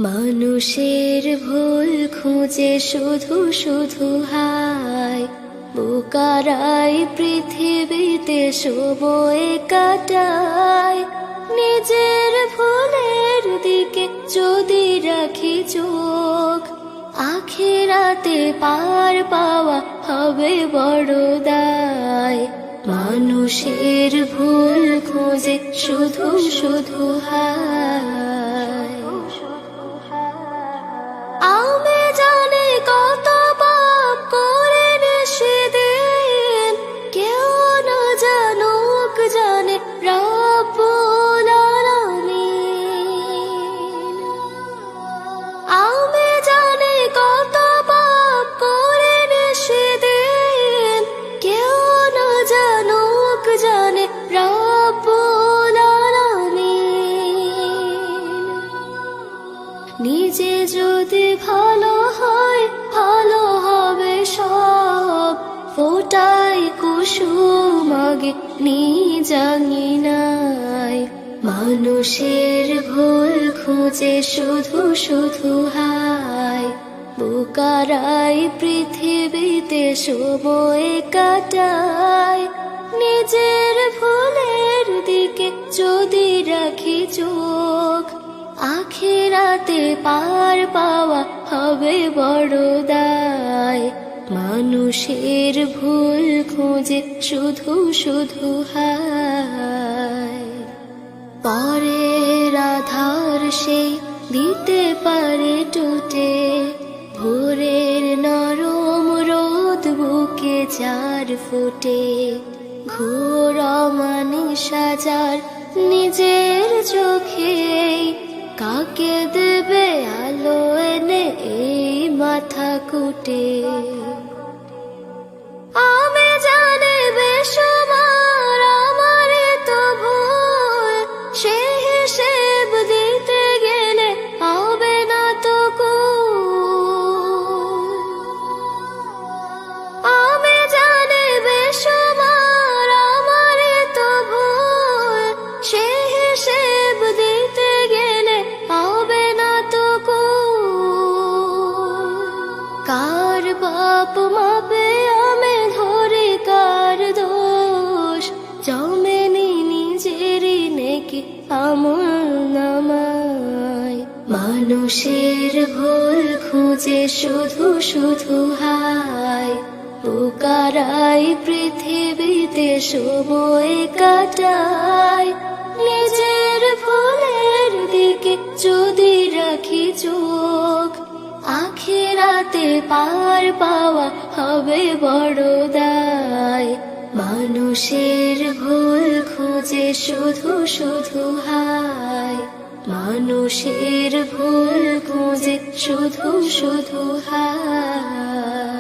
মানুষের ভুল খুঁজে শুধু শুধু হায়, বোকারাই পৃথিবীতে সময় কাটায়। নিজের ভুলের দিকে যদি রাখি চোখ, আখিরাতে পার পাওয়া হবে বড় দায়। মানুষের ভুল খুঁজে শুধু শুধু হায়। আমি জানি কত পাপ করেন সেদিন, কেউ না জানুক জানে রব্বুল আলামিন। আমি জানি কত পাপ করেন সেদিন, কেউ না জানুক জানে রব্বুল আলামিন। নিজে যদি ভালো হয়, ভালো হবে সব। ফোটাই কুসুম আগে জানি নাই। মানুষের ভুল খুঁজে শুধু শুধু হায়, বোকারাই পৃথিবীতে সময় কাটায়। নিজের ভুলের দিকে যদি রাখি চোখ, আখিরাতে পার পাওয়া হবে বড় দায়। মানুষের ভুল খুঁজে শুধু শুধু হায়। পরের আধার সে দিতে পারে টুটে, ভোরের নরম রোদ বুকে চার ফুটে। ঘোর অমানিস সাজার নিজের চোখে, কাকে দেবে আলো এনে এই মাথা কুটে। আমি জানি বেশুমার আমার তো ভুল, সে হিসেব দিতে গেলে হবে না তো কুল। আমি জানি বেশুমার আমার তো ভুল, সে হিসেব দিতে গেলে হবে না তো কুল। কার বাপ মাপে আমি ধরে কার দোষ, জমেনি নিজেরই নেকি আমল নামায়। মানুষের ভুল খুঁজে শুধু শুধু হায়, বোকারাই পৃথিবীতে সময় কাটায়। নিজের ভুলের দিকে যদি রাখি চোখ, আখিরাতে পার পাওয়া হবে বড় দায়। মানুষের ভুল খুঁজে শুধু শুধু হায়, মানুষের ভুল খুঁজে শুধু শুধু হায়।